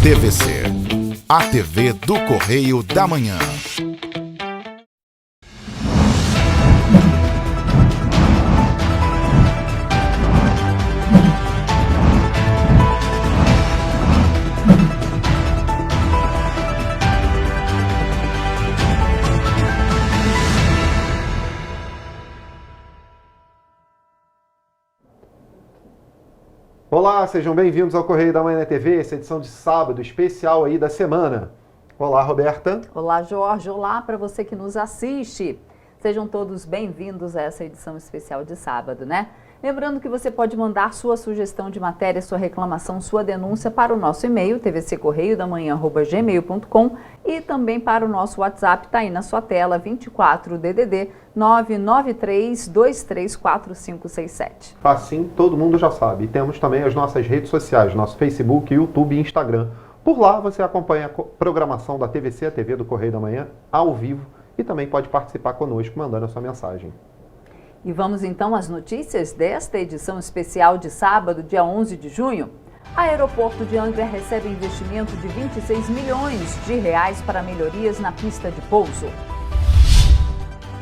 TVC, a TV do Correio da Manhã. Olá, sejam bem-vindos ao Correio da Manhã TV, essa edição de sábado especial aí da semana. Olá, Roberta. Olá, Jorge. Olá para você que nos assiste. Sejam todos bem-vindos a essa edição especial de sábado, né? Lembrando que você pode mandar sua sugestão de matéria, sua reclamação, sua denúncia para o nosso e-mail, tvccorreiodamanhã@gmail.com, e também para o nosso WhatsApp, tá aí na sua tela, 24 DDD 993234567. Assim, todo mundo já sabe. E temos também as nossas redes sociais, nosso Facebook, YouTube e Instagram. Por lá você acompanha a programação da TVC, a TV do Correio da Manhã, ao vivo, e também pode participar conosco mandando a sua mensagem. E vamos então às notícias desta edição especial de sábado, dia 11 de junho. Aeroporto de Angra recebe investimento de 26 milhões de reais para melhorias na pista de pouso.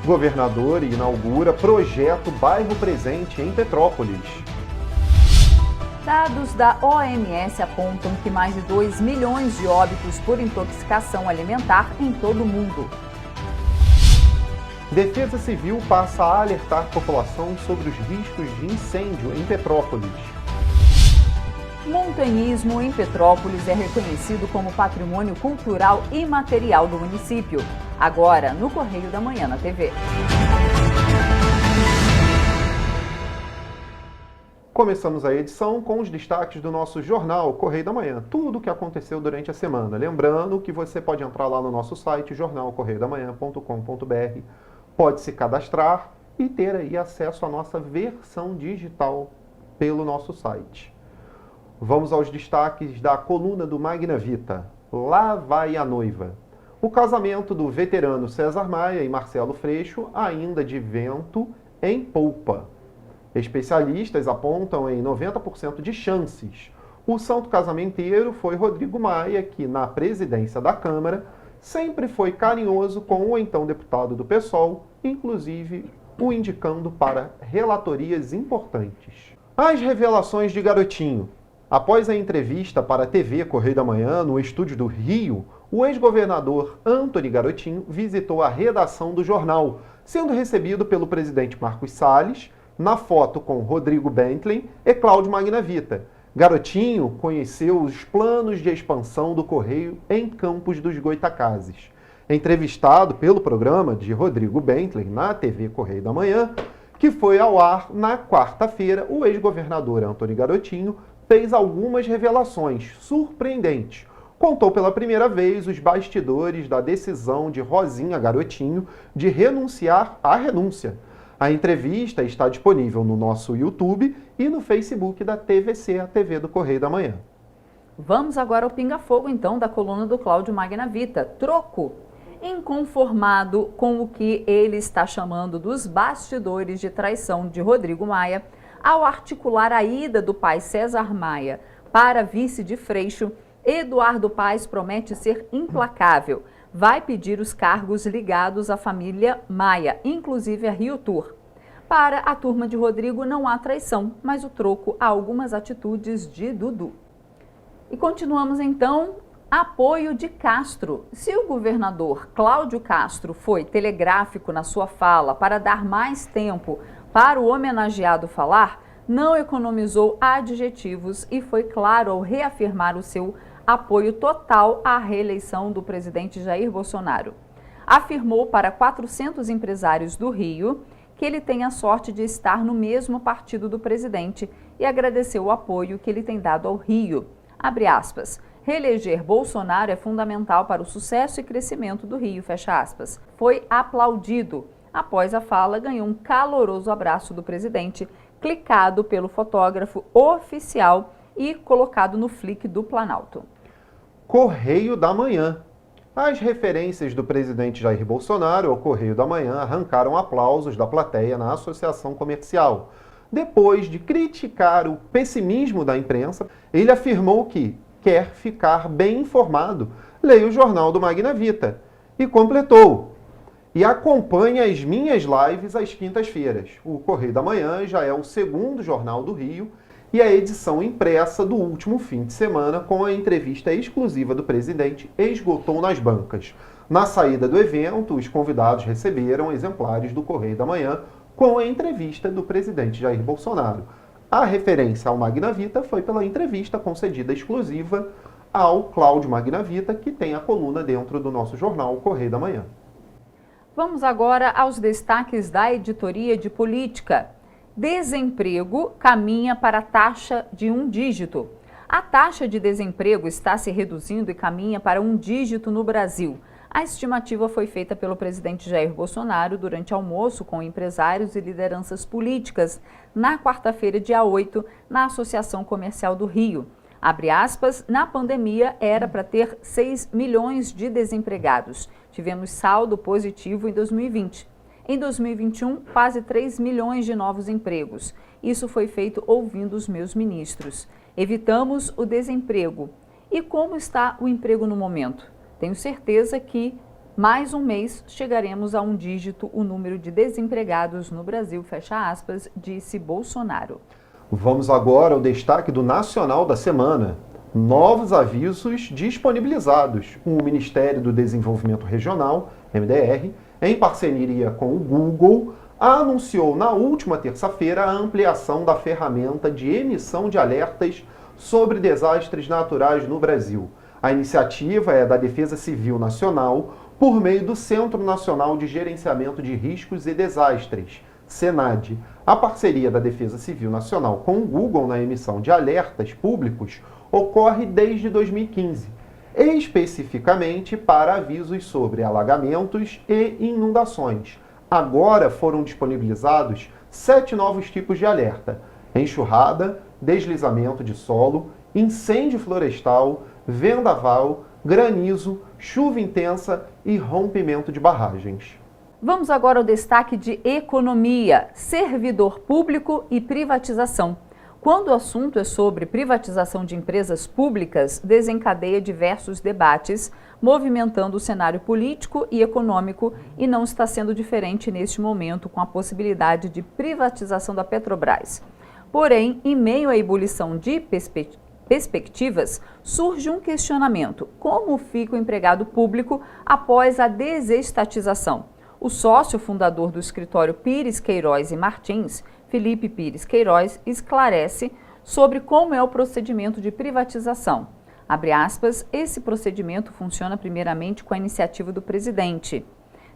Governador inaugura projeto Bairro Presente em Petrópolis. Dados da OMS apontam que mais de 2 milhões de óbitos por intoxicação alimentar em todo o mundo. Defesa Civil passa a alertar a população sobre os riscos de incêndio em Petrópolis. Montanhismo em Petrópolis é reconhecido como patrimônio cultural imaterial do município. Agora, no Correio da Manhã na TV. Começamos a edição com os destaques do nosso jornal Correio da Manhã. Tudo o que aconteceu durante a semana. Lembrando que você pode entrar lá no nosso site, jornalcorreiodamanhã.com.br. Pode se cadastrar e ter aí acesso à nossa versão digital pelo nosso site. Vamos aos destaques da coluna do Magna Vita. Lá vai a noiva. O casamento do veterano César Maia e Marcelo Freixo ainda de vento em polpa. Especialistas apontam em 90% de chances. O santo casamenteiro foi Rodrigo Maia, que na presidência da Câmara sempre foi carinhoso com o então deputado do PSOL, inclusive o indicando para relatorias importantes. As revelações de Garotinho. Após a entrevista para a TV Correio da Manhã, no estúdio do Rio, o ex-governador Antony Garotinho visitou a redação do jornal, sendo recebido pelo presidente Marcos Salles, na foto com Rodrigo Bentley e Cláudio Magna Vita. Garotinho conheceu os planos de expansão do Correio em Campos dos Goytacazes. Entrevistado pelo programa de Rodrigo Bentley na TV Correio da Manhã, que foi ao ar na quarta-feira, o ex-governador Antony Garotinho fez algumas revelações surpreendentes. Contou pela primeira vez os bastidores da decisão de Rosinha Garotinho de renunciar à renúncia. A entrevista está disponível no nosso YouTube e no Facebook da TVC, a TV do Correio da Manhã. Vamos agora ao pinga-fogo, então, da coluna do Cláudio Magna Vita. Troco. Inconformado com o que ele está chamando dos bastidores de traição de Rodrigo Maia, ao articular a ida do pai César Maia para vice de Freixo, Eduardo Paes promete ser implacável. Vai pedir os cargos ligados à família Maia, inclusive a Rio Tour. Para a turma de Rodrigo não há traição, mas o troco há algumas atitudes de Dudu. E continuamos então, apoio de Castro. Se o governador Cláudio Castro foi telegráfico na sua fala para dar mais tempo para o homenageado falar, não economizou adjetivos e foi claro ao reafirmar o seu apoio total à reeleição do presidente Jair Bolsonaro. Afirmou para 400 empresários do Rio que ele tem a sorte de estar no mesmo partido do presidente e agradeceu o apoio que ele tem dado ao Rio. Abre aspas. Reeleger Bolsonaro é fundamental para o sucesso e crescimento do Rio, fecha aspas. Foi aplaudido. Após a fala, ganhou um caloroso abraço do presidente, clicado pelo fotógrafo oficial e colocado no Flick do Planalto. Correio da Manhã. As referências do presidente Jair Bolsonaro ao Correio da Manhã arrancaram aplausos da plateia na associação comercial. Depois de criticar o pessimismo da imprensa, ele afirmou que quer ficar bem informado, leia o Jornal do Magna Vita. E completou: e acompanhe as minhas lives às quintas-feiras. O Correio da Manhã já é o segundo jornal do Rio e a edição impressa do último fim de semana, com a entrevista exclusiva do presidente, esgotou nas bancas. Na saída do evento, os convidados receberam exemplares do Correio da Manhã com a entrevista do presidente Jair Bolsonaro. A referência ao Magna Vita foi pela entrevista concedida exclusiva ao Cláudio Magna Vita, que tem a coluna dentro do nosso jornal, o Correio da Manhã. Vamos agora aos destaques da editoria de política. Desemprego caminha para a taxa de 1 dígito. A taxa de desemprego está se reduzindo e caminha para 1 dígito no Brasil. A estimativa foi feita pelo presidente Jair Bolsonaro durante almoço com empresários e lideranças políticas na quarta-feira, dia 8, na Associação Comercial do Rio. Abre aspas, na pandemia era para ter 6 milhões de desempregados. Tivemos saldo positivo em 2020. Em 2021, quase 3 milhões de novos empregos. Isso foi feito ouvindo os meus ministros. Evitamos o desemprego. E como está o emprego no momento? Tenho certeza que mais um mês chegaremos a 1 dígito o número de desempregados no Brasil, fecha aspas, disse Bolsonaro. Vamos agora ao destaque do Nacional da Semana. Novos avisos disponibilizados. O Ministério do Desenvolvimento Regional, MDR, em parceria com o Google, anunciou na última terça-feira a ampliação da ferramenta de emissão de alertas sobre desastres naturais no Brasil. A iniciativa é da Defesa Civil Nacional por meio do Centro Nacional de Gerenciamento de Riscos e Desastres, Senad. A parceria da Defesa Civil Nacional com o Google na emissão de alertas públicos ocorre desde 2015, especificamente para avisos sobre alagamentos e inundações. Agora foram disponibilizados 7 novos tipos de alerta: enxurrada, deslizamento de solo, incêndio florestal, vendaval, granizo, chuva intensa e rompimento de barragens. Vamos agora ao destaque de economia, servidor público e privatização. Quando o assunto é sobre privatização de empresas públicas, desencadeia diversos debates, movimentando o cenário político e econômico, e não está sendo diferente neste momento com a possibilidade de privatização da Petrobras. Porém, em meio à ebulição de perspectivas, surge um questionamento: como fica o empregado público após a desestatização? O sócio fundador do escritório Pires, Queiroz e Martins, Felipe Pires Queiroz, esclarece sobre como é o procedimento de privatização. Abre aspas, esse procedimento funciona primeiramente com a iniciativa do presidente.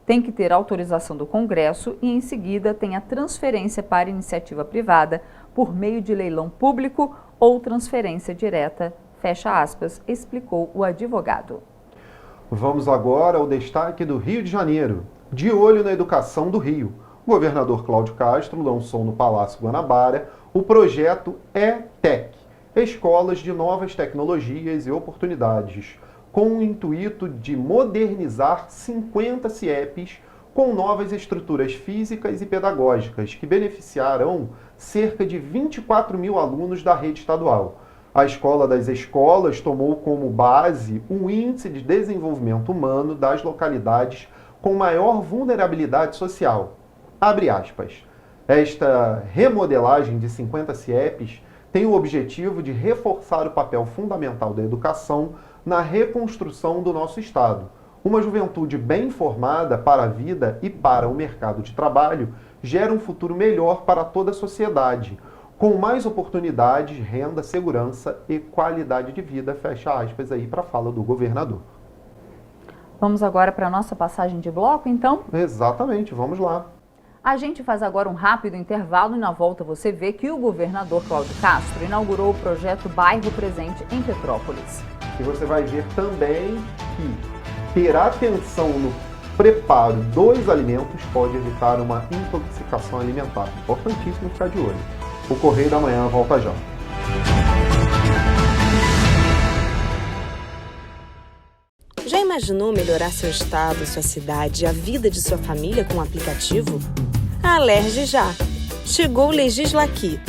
Tem que ter autorização do Congresso e, em seguida, tem a transferência para iniciativa privada por meio de leilão público ou transferência direta, fecha aspas, explicou o advogado. Vamos agora ao destaque do Rio de Janeiro. De olho na educação do Rio, o governador Cláudio Castro lançou no Palácio Guanabara o projeto ETEC, Escolas de Novas Tecnologias e Oportunidades, com o intuito de modernizar 50 CIEPs com novas estruturas físicas e pedagógicas que beneficiarão cerca de 24 mil alunos da rede estadual. A Escola das Escolas tomou como base o Índice de Desenvolvimento Humano das localidades com maior vulnerabilidade social. Abre aspas. Esta remodelagem de 50 CIEPs tem o objetivo de reforçar o papel fundamental da educação na reconstrução do nosso Estado. Uma juventude bem formada para a vida e para o mercado de trabalho gera um futuro melhor para toda a sociedade, com mais oportunidades, renda, segurança e qualidade de vida, fecha aspas aí para a fala do governador. Vamos agora para a nossa passagem de bloco, então? Exatamente, vamos lá. A gente faz agora um rápido intervalo e na volta você vê que o governador Cláudio Castro inaugurou o projeto Bairro Presente em Petrópolis. E você vai ver também que ter atenção no preparo dos alimentos pode evitar uma intoxicação alimentar. Importantíssimo ficar de olho. O Correio da Manhã volta já. Já imaginou melhorar seu estado, sua cidade e a vida de sua família com um aplicativo? Alerge já! Chegou o Legisla Aqui.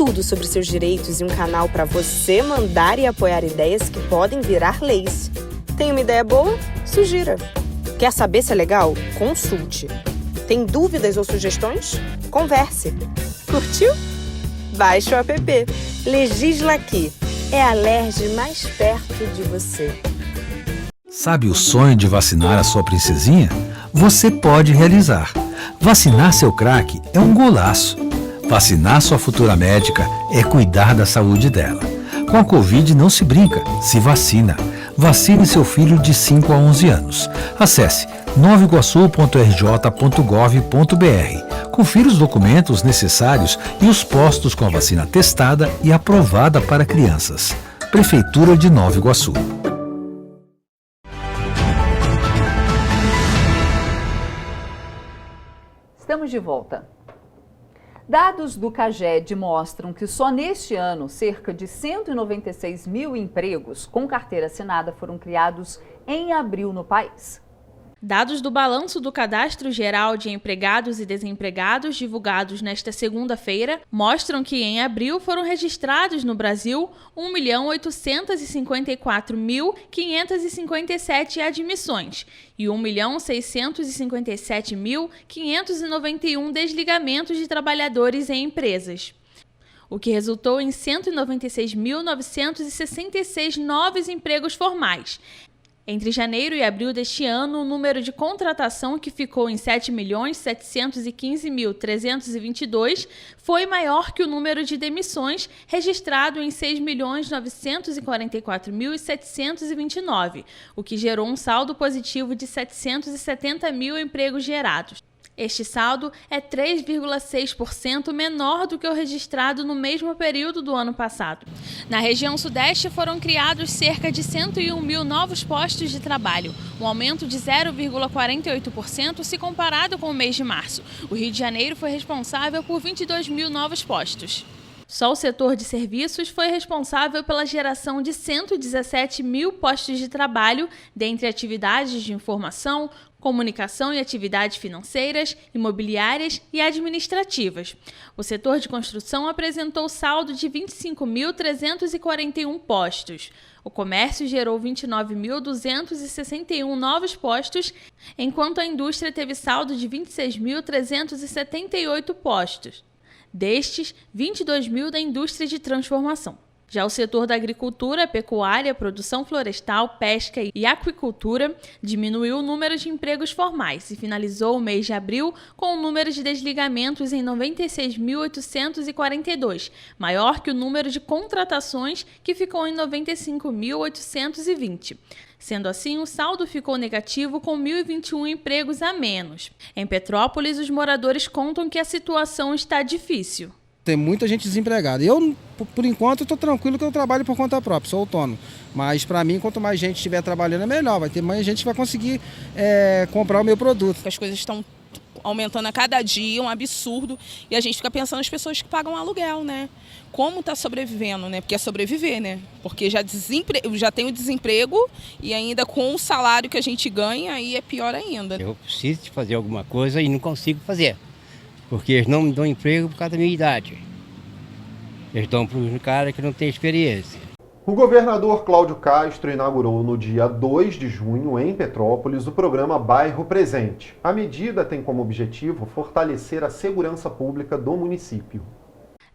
tudo sobre seus direitos e um canal para você mandar e apoiar ideias que podem virar leis. Tem uma ideia boa? Sugira. Quer saber se é legal? Consulte. Tem dúvidas ou sugestões? Converse. Curtiu? Baixe o app. Legisla Aqui. É a LERJ mais perto de você. Sabe o sonho de vacinar a sua princesinha? Você pode realizar. Vacinar seu craque é um golaço. Vacinar sua futura médica é cuidar da saúde dela. Com a Covid não se brinca, se vacina. Vacine seu filho de 5 a 11 anos. Acesse novaiguaçu.rj.gov.br. Confira os documentos necessários e os postos com a vacina testada e aprovada para crianças. Prefeitura de Nova Iguaçu. Estamos de volta. Dados do CAGED mostram que só neste ano, cerca de 196 mil empregos com carteira assinada foram criados em abril no país. Dados do Balanço do Cadastro Geral de Empregados e Desempregados, divulgados nesta segunda-feira, mostram que em abril foram registrados no Brasil 1.854.557 admissões e 1.657.591 desligamentos de trabalhadores em empresas, o que resultou em 196.966 novos empregos formais. Entre janeiro e abril deste ano, o número de contratação, que ficou em 7.715.322, foi maior que o número de demissões, registrado em 6.944.729, o que gerou um saldo positivo de 770 mil empregos gerados. Este saldo é 3,6% menor do que o registrado no mesmo período do ano passado. Na região sudeste foram criados cerca de 101 mil novos postos de trabalho, um aumento de 0,48% se comparado com o mês de março. O Rio de Janeiro foi responsável por 22 mil novos postos. Só o setor de serviços foi responsável pela geração de 117 mil postos de trabalho, dentre atividades de informação, comunicação e atividades financeiras, imobiliárias e administrativas. O setor de construção apresentou saldo de 25.341 postos. O comércio gerou 29.261 novos postos, enquanto a indústria teve saldo de 26.378 postos. Destes, 22 mil da indústria de transformação. Já o setor da agricultura, pecuária, produção florestal, pesca e aquicultura diminuiu o número de empregos formais e finalizou o mês de abril com o número de desligamentos em 96.842, maior que o número de contratações, que ficou em 95.820. Sendo assim, o saldo ficou negativo com 1.021 empregos a menos. Em Petrópolis, os moradores contam que a situação está difícil. Tem muita gente desempregada. Eu, por enquanto, estou tranquilo que eu trabalho por conta própria, sou autônomo. Mas, para mim, quanto mais gente estiver trabalhando, é melhor. Vai ter mais gente que vai conseguir comprar o meu produto. As coisas estão aumentando a cada dia, um absurdo. E a gente fica pensando nas pessoas que pagam aluguel, né? Como está sobrevivendo, né? Porque é sobreviver, né? Porque já tem o desemprego e ainda com o salário que a gente ganha, aí é pior ainda. Eu preciso de fazer alguma coisa e não consigo fazer. Porque eles não me dão emprego por causa da minha idade. Eles dão para os caras que não têm experiência. O governador Cláudio Castro inaugurou no dia 2 de junho, em Petrópolis, o programa Bairro Presente. A medida tem como objetivo fortalecer a segurança pública do município.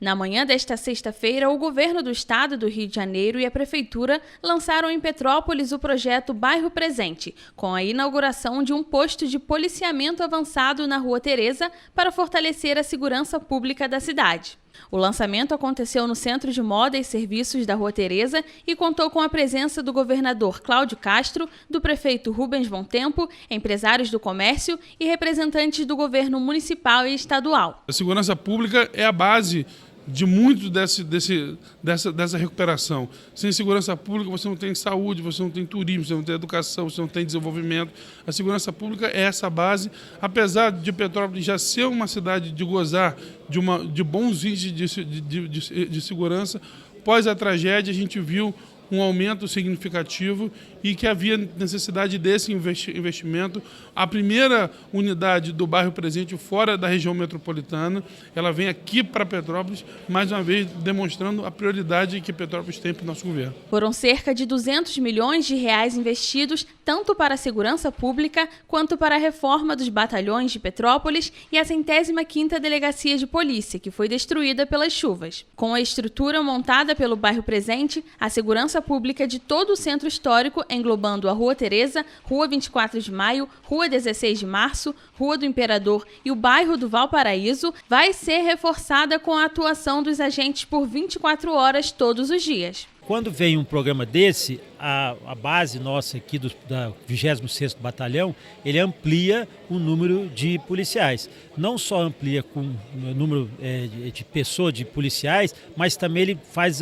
Na manhã desta sexta-feira, o governo do estado do Rio de Janeiro e a prefeitura lançaram em Petrópolis o projeto Bairro Presente, com a inauguração de um posto de policiamento avançado na Rua Teresa para fortalecer a segurança pública da cidade. O lançamento aconteceu no Centro de Moda e Serviços da Rua Teresa e contou com a presença do governador Cláudio Castro, do prefeito Rubens Bom Tempo, empresários do comércio e representantes do governo municipal e estadual. A segurança pública é a base de muito dessa recuperação. Sem segurança pública você não tem saúde, você não tem turismo, você não tem educação, você não tem desenvolvimento. A segurança pública é essa base, apesar de Petrópolis já ser uma cidade de gozar de bons índices de segurança. Após a tragédia a gente viu um aumento significativo e que havia necessidade desse investimento. A primeira unidade do bairro Presente fora da região metropolitana, ela vem aqui para Petrópolis, mais uma vez demonstrando a prioridade que Petrópolis tem para o nosso governo. Foram cerca de 200 milhões de reais investidos tanto para a segurança pública quanto para a reforma dos batalhões de Petrópolis e a 105ª Delegacia de Polícia, que foi destruída pelas chuvas. Com a estrutura montada pelo bairro Presente, a segurança pública de todo o centro histórico, englobando a Rua Teresa, Rua 24 de Maio, Rua 16 de Março, Rua do Imperador e o bairro do Valparaíso, vai ser reforçada com a atuação dos agentes por 24 horas todos os dias. Quando vem um programa desse, a base nossa aqui da 26º Batalhão, ele amplia o número de policiais. Não só amplia com o número de pessoas, de policiais, mas também ele faz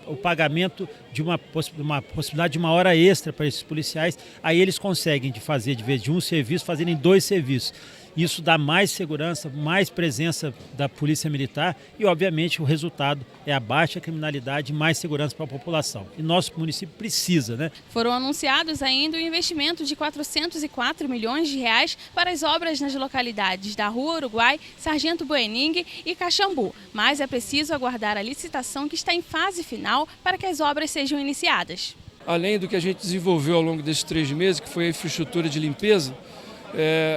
o pagamento de uma possibilidade de uma hora extra para esses policiais. Aí eles conseguem de vez de um serviço, fazerem 2 serviços. Isso dá mais segurança, mais presença da Polícia Militar e, obviamente, o resultado é a baixa criminalidade e mais segurança para a população. E nosso município precisa, né? Foram anunciados ainda o investimento de 404 milhões de reais para as obras nas localidades da Rua Uruguai, Sargento Boening e Caxambu. Mas é preciso aguardar a licitação que está em fase final para que as obras sejam iniciadas. Além do que a gente desenvolveu ao longo desses 3 meses, que foi a infraestrutura de limpeza,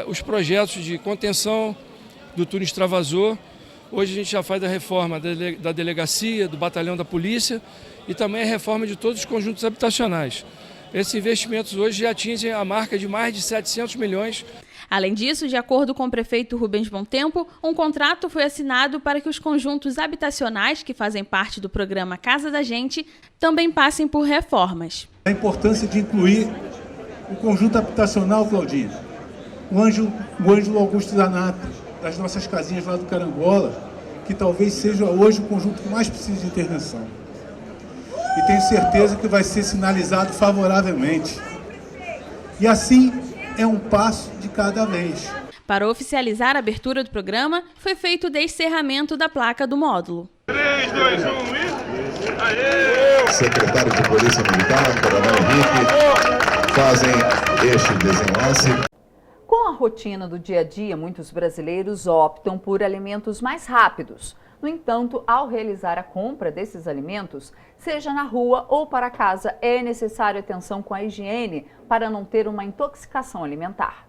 os projetos de contenção do túnel extravasor. Hoje a gente já faz a reforma da delegacia, do batalhão da polícia e também a reforma de todos os conjuntos habitacionais. Esses investimentos hoje já atingem a marca de mais de 700 milhões. Além disso, de acordo com o prefeito Rubens Bontempo, um contrato foi assinado para que os conjuntos habitacionais que fazem parte do programa Casa da Gente também passem por reformas. A importância de incluir o conjunto habitacional, Claudinha. O Ângelo Augusto Zanato, das nossas casinhas lá do Carangola, que talvez seja hoje o conjunto que mais precisa de intervenção. E tenho certeza que vai ser sinalizado favoravelmente. E assim é um passo de cada vez. Para oficializar a abertura do programa, foi feito o descerramento da placa do módulo. 3, 2, 1 e... Aê! Secretário de Polícia Militar, Coronel Henrique, fazem este desenlace. Com a rotina do dia a dia, muitos brasileiros optam por alimentos mais rápidos. No entanto, ao realizar a compra desses alimentos, seja na rua ou para casa, é necessário atenção com a higiene para não ter uma intoxicação alimentar.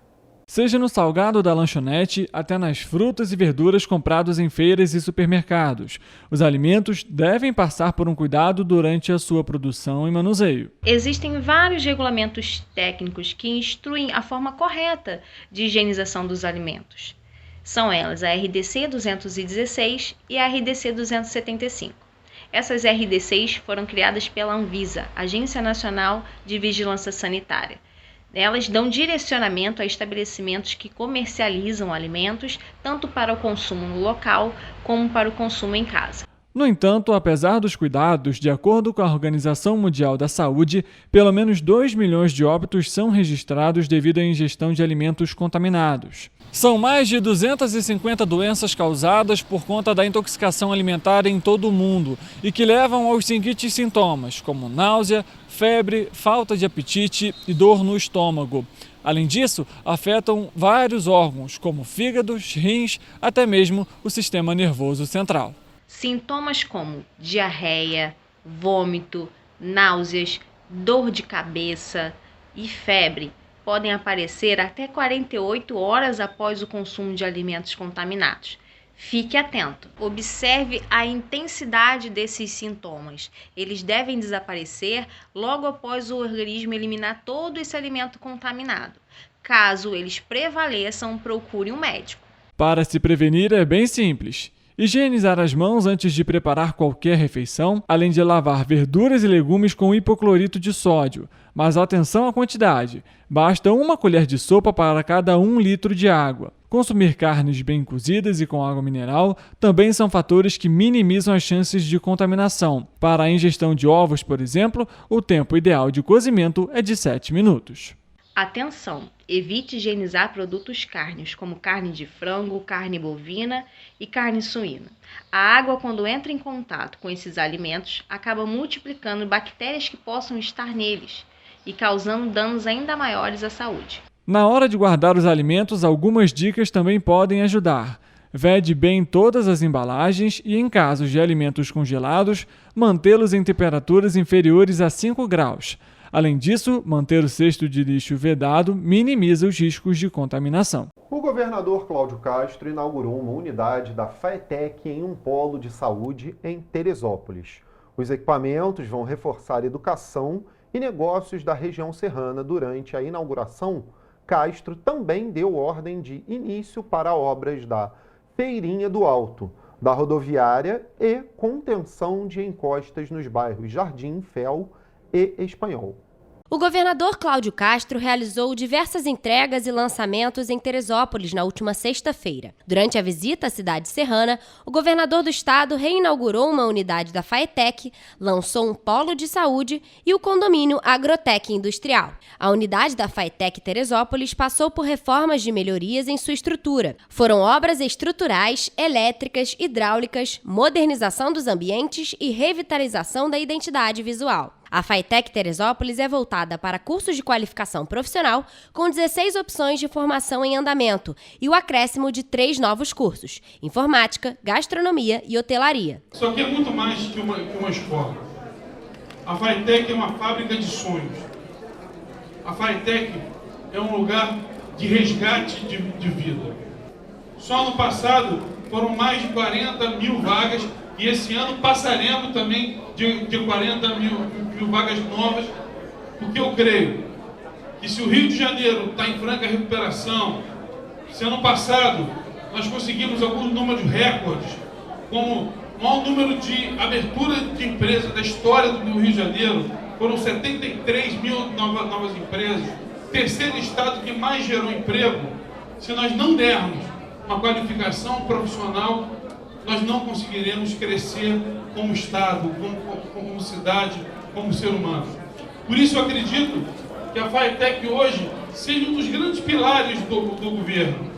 Seja no salgado da lanchonete, até nas frutas e verduras comprados em feiras e supermercados. Os alimentos devem passar por um cuidado durante a sua produção e manuseio. Existem vários regulamentos técnicos que instruem a forma correta de higienização dos alimentos. São elas a RDC 216 e a RDC 275. Essas RDCs foram criadas pela Anvisa, Agência Nacional de Vigilância Sanitária. Elas dão direcionamento a estabelecimentos que comercializam alimentos, tanto para o consumo no local, como para o consumo em casa. No entanto, apesar dos cuidados, de acordo com a Organização Mundial da Saúde, pelo menos 2 milhões de óbitos são registrados devido à ingestão de alimentos contaminados. São mais de 250 doenças causadas por conta da intoxicação alimentar em todo o mundo e que levam aos seguintes sintomas, como náusea, febre, falta de apetite e dor no estômago. Além disso, afetam vários órgãos, como fígados, rins, até mesmo o sistema nervoso central. Sintomas como diarreia, vômito, náuseas, dor de cabeça e febre podem aparecer até 48 horas após o consumo de alimentos contaminados. Fique atento, observe a intensidade desses sintomas. Eles devem desaparecer logo após o organismo eliminar todo esse alimento contaminado. Caso eles prevaleçam, procure um médico. Para se prevenir é bem simples. Higienizar as mãos antes de preparar qualquer refeição, além de lavar verduras e legumes com hipoclorito de sódio. Mas atenção à quantidade. Basta 1 colher de sopa para cada 1 litro de água. Consumir carnes bem cozidas e com água mineral também são fatores que minimizam as chances de contaminação. Para a ingestão de ovos, por exemplo, o tempo ideal de cozimento é de 7 minutos. Atenção! Evite higienizar produtos cárneos, como carne de frango, carne bovina e carne suína. A água, quando entra em contato com esses alimentos, acaba multiplicando bactérias que possam estar neles e causando danos ainda maiores à saúde. Na hora de guardar os alimentos, algumas dicas também podem ajudar. Vede bem todas as embalagens e, em casos de alimentos congelados, mantê-los em temperaturas inferiores a 5 graus. Além disso, manter o cesto de lixo vedado minimiza os riscos de contaminação. O governador Cláudio Castro inaugurou uma unidade da FAETEC em um polo de saúde em Teresópolis. Os equipamentos vão reforçar educação e negócios da região serrana. Durante a inauguração, Castro também deu ordem de início para obras da Feirinha do Alto, da rodoviária e contenção de encostas nos bairros Jardim, Fel e Espanhol. O governador Cláudio Castro realizou diversas entregas e lançamentos em Teresópolis na última sexta-feira. Durante a visita à cidade serrana, o governador do estado reinaugurou uma unidade da FAETEC, lançou um polo de saúde e o condomínio Agrotec Industrial. A unidade da FAETEC Teresópolis passou por reformas de melhorias em sua estrutura. Foram obras estruturais, elétricas, hidráulicas, modernização dos ambientes e revitalização da identidade visual. A FAETEC Teresópolis é voltada para cursos de qualificação profissional, com 16 opções de formação em andamento e o acréscimo de 3 novos cursos: informática, gastronomia e hotelaria. Isso aqui é muito mais que uma escola. A FAETEC é uma fábrica de sonhos. A FAETEC é um lugar de resgate de vida. Só no passado foram mais de 40 mil vagas e esse ano passaremos também de 40 mil vagas novas, porque eu creio que se o Rio de Janeiro está em franca recuperação, se ano passado nós conseguimos alguns números recordes, como o maior número de abertura de empresas da história do Rio de Janeiro, foram 73 mil novas empresas, terceiro estado que mais gerou emprego. Se nós não dermos uma qualificação profissional, nós não conseguiremos crescer como estado, como cidade, como ser humano. Por isso eu acredito que a FAETEC hoje seja um dos grandes pilares do governo.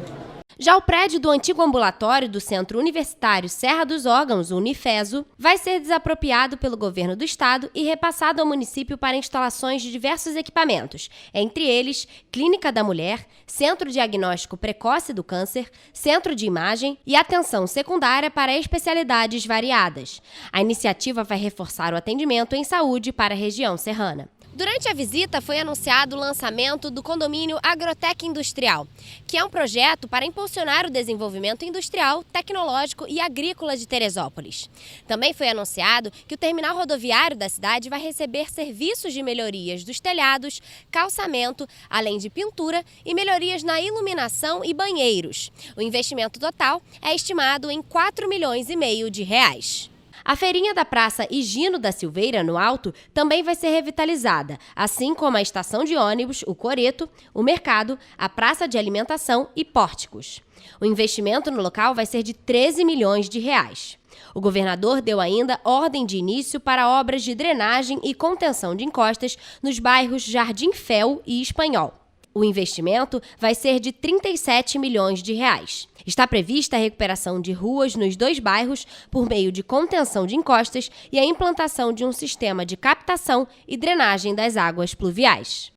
Já o prédio do antigo ambulatório do Centro Universitário Serra dos Órgãos, o Unifeso, vai ser desapropriado pelo governo do estado e repassado ao município para instalações de diversos equipamentos, entre eles Clínica da Mulher, Centro Diagnóstico Precoce do Câncer, Centro de Imagem e atenção secundária para especialidades variadas. A iniciativa vai reforçar o atendimento em saúde para a região serrana. Durante a visita foi anunciado o lançamento do condomínio Agrotec Industrial, que é um projeto para impulsionar o desenvolvimento industrial, tecnológico e agrícola de Teresópolis. Também foi anunciado que o terminal rodoviário da cidade vai receber serviços de melhorias dos telhados, calçamento, além de pintura e melhorias na iluminação e banheiros. O investimento total é estimado em 4,5 milhões de reais. A feirinha da Praça Higino da Silveira, no Alto, também vai ser revitalizada, assim como a estação de ônibus, o Coreto, o mercado, a praça de alimentação e pórticos. O investimento no local vai ser de 13 milhões de reais. O governador deu ainda ordem de início para obras de drenagem e contenção de encostas nos bairros Jardim Fel e Espanhol. O investimento vai ser de 37 milhões de reais. Está prevista a recuperação de ruas nos 2 bairros por meio de contenção de encostas e a implantação de um sistema de captação e drenagem das águas pluviais.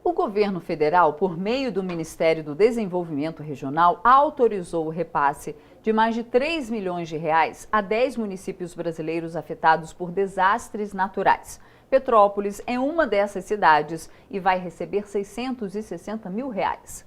O governo federal, por meio do Ministério do Desenvolvimento Regional, autorizou o repasse de mais de 3 milhões de reais a 10 municípios brasileiros afetados por desastres naturais. Petrópolis é uma dessas cidades e vai receber 660 mil reais.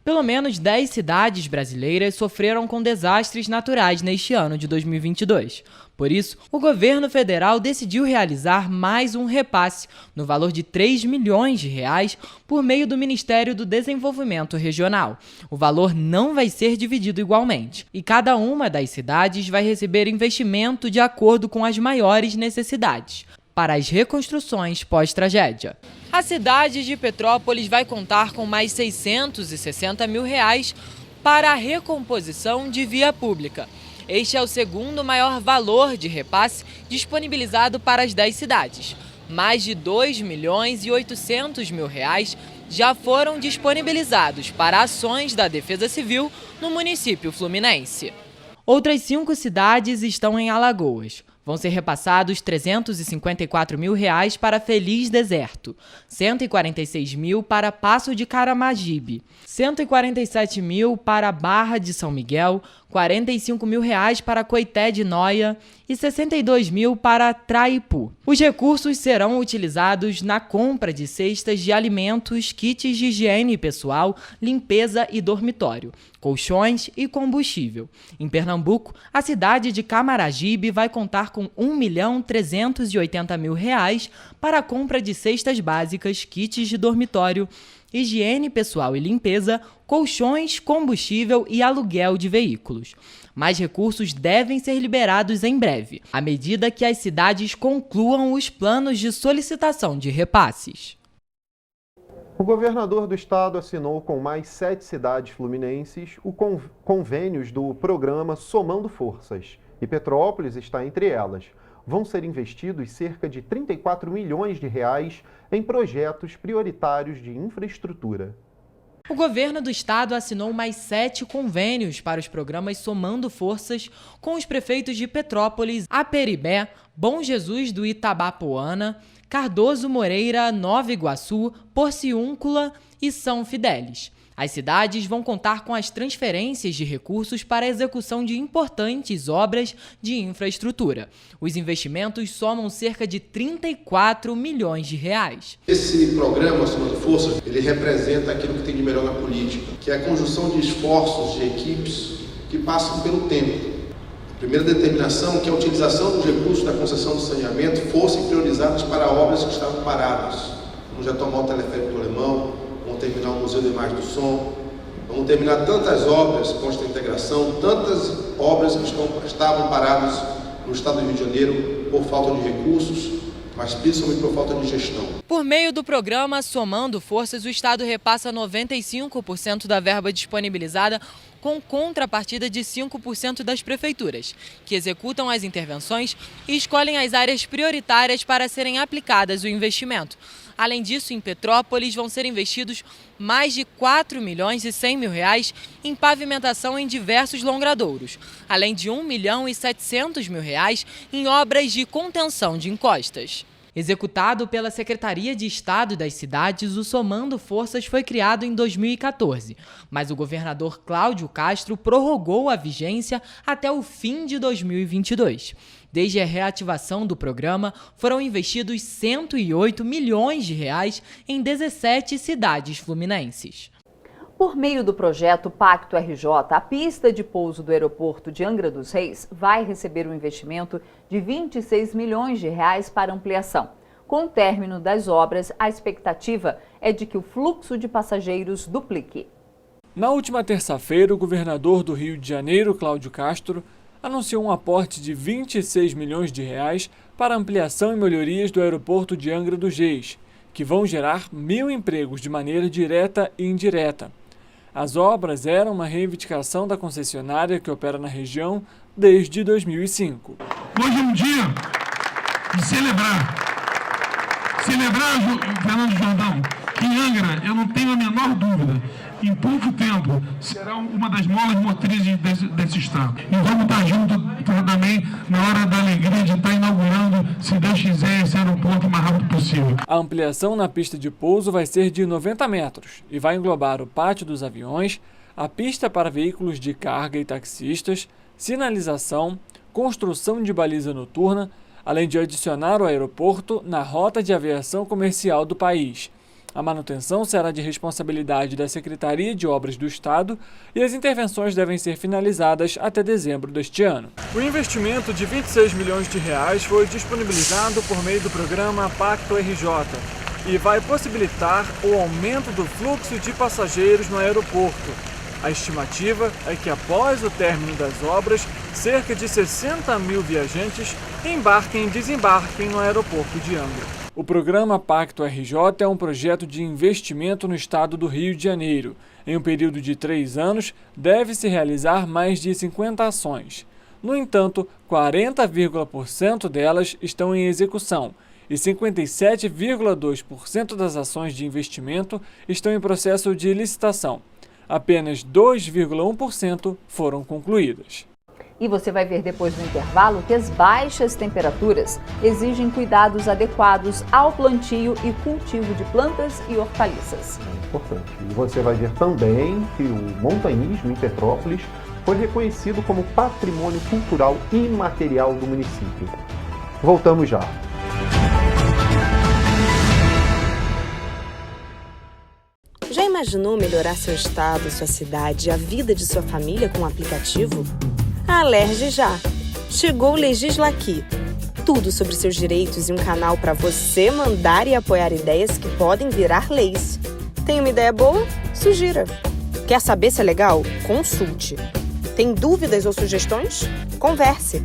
Pelo menos 10 cidades brasileiras sofreram com desastres naturais neste ano de 2022. Por isso, o governo federal decidiu realizar mais um repasse no valor de 3 milhões de reais por meio do Ministério do Desenvolvimento Regional. O valor não vai ser dividido igualmente e cada uma das cidades vai receber investimento de acordo com as maiores necessidades para as reconstruções pós-tragédia. A cidade de Petrópolis vai contar com mais 660 mil reais para a recomposição de via pública. Este é o segundo maior valor de repasse disponibilizado para as 10 cidades. Mais de 2 milhões e 800 mil reais já foram disponibilizados para ações da Defesa Civil no município fluminense. Outras 5 cidades estão em Alagoas. Vão ser repassados R$ 354 mil para Feliz Deserto, R$ 146 mil para Passo de Caramagibe, R$ 147 mil para Barra de São Miguel, R$ 45 mil para Coité de Noia e R$ 62 mil para Traipu. Os recursos serão utilizados na compra de cestas de alimentos, kits de higiene pessoal, limpeza e dormitório, colchões e combustível. Em Pernambuco, a cidade de Camaragibe vai contar com R$ 1.380.000 para a compra de cestas básicas, kits de dormitório, higiene pessoal e limpeza, colchões, combustível e aluguel de veículos. Mais recursos devem ser liberados em breve, à medida que as cidades concluam os planos de solicitação de repasses. O governador do estado assinou com mais 7 cidades fluminenses o convênios do programa Somando Forças, e Petrópolis está entre elas. Vão ser investidos cerca de R$ 34 milhões em projetos prioritários de infraestrutura. O governo do estado assinou mais 7 convênios para os programas Somando Forças com os prefeitos de Petrópolis, Aperibé, Bom Jesus do Itabapoana, Cardoso Moreira, Nova Iguaçu, Porciúncula e São Fidélis. As cidades vão contar com as transferências de recursos para a execução de importantes obras de infraestrutura. Os investimentos somam cerca de R$ 34 milhões. Esse programa, Somando Forças, ele representa aquilo que tem de melhor na política, que é a conjunção de esforços de equipes que passam pelo tempo. A primeira determinação é que a utilização dos recursos da concessão do saneamento fossem priorizados para obras que estavam paradas. Vamos retomar o teleférico do Alemão, vamos terminar o Museu da Imagem do Som, vamos terminar tantas obras, Ponte da Integração, tantas obras que estavam paradas no estado do Rio de Janeiro por falta de recursos, mas principalmente por falta de gestão. Por meio do programa Somando Forças, o estado repassa 95% da verba disponibilizada com contrapartida de 5% das prefeituras, que executam as intervenções e escolhem as áreas prioritárias para serem aplicadas o investimento. Além disso, em Petrópolis vão ser investidos mais de R$ 4.100.000 em pavimentação em diversos longradouros, além de R$ 1.700.000 em obras de contenção de encostas. Executado pela Secretaria de Estado das Cidades, o Somando Forças foi criado em 2014, mas o governador Cláudio Castro prorrogou a vigência até o fim de 2022. Desde a reativação do programa, foram investidos R$ 108 milhões em 17 cidades fluminenses. Por meio do projeto Pacto RJ, a pista de pouso do aeroporto de Angra dos Reis vai receber um investimento de R$ 26 milhões para ampliação. Com o término das obras, a expectativa é de que o fluxo de passageiros duplique. Na última terça-feira, o governador do Rio de Janeiro, Cláudio Castro, anunciou um aporte de R$ 26 milhões para ampliação e melhorias do aeroporto de Angra dos Reis, que vão gerar 1.000 empregos de maneira direta e indireta. As obras eram uma reivindicação da concessionária que opera na região desde 2005. Hoje é um dia de celebrar, Fernando Jordão, que em Angra, eu não tenho a menor dúvida, em pouco tempo será uma das molas motrizes desse estado. E vamos estar juntos também na hora da alegria de estar inaugurando, se Deus quiser, esse aeroporto o mais rápido possível. A ampliação na pista de pouso vai ser de 90 metros e vai englobar o pátio dos aviões, a pista para veículos de carga e taxistas, sinalização, construção de baliza noturna, além de adicionar o aeroporto na rota de aviação comercial do país. A manutenção será de responsabilidade da Secretaria de Obras do Estado e as intervenções devem ser finalizadas até dezembro deste ano. O investimento de R$ 26 milhões foi disponibilizado por meio do programa Pacto RJ e vai possibilitar o aumento do fluxo de passageiros no aeroporto. A estimativa é que após o término das obras, cerca de 60.000 viajantes embarquem e desembarquem no aeroporto de Angra. O programa Pacto RJ é um projeto de investimento no estado do Rio de Janeiro. Em um período de 3 anos, deve-se realizar mais de 50 ações. No entanto, 40,% delas estão em execução e 57,2% das ações de investimento estão em processo de licitação. Apenas 2,1% foram concluídas. E você vai ver depois do intervalo que as baixas temperaturas exigem cuidados adequados ao plantio e cultivo de plantas e hortaliças. Importante. E você vai ver também que o montanhismo em Petrópolis foi reconhecido como patrimônio cultural imaterial do município. Voltamos já. Já imaginou melhorar seu estado, sua cidade e a vida de sua família com um aplicativo? Alerge já! Chegou o Legisla Aqui. Tudo sobre seus direitos e um canal para você mandar e apoiar ideias que podem virar leis. Tem uma ideia boa? Sugira. Quer saber se é legal? Consulte. Tem dúvidas ou sugestões? Converse.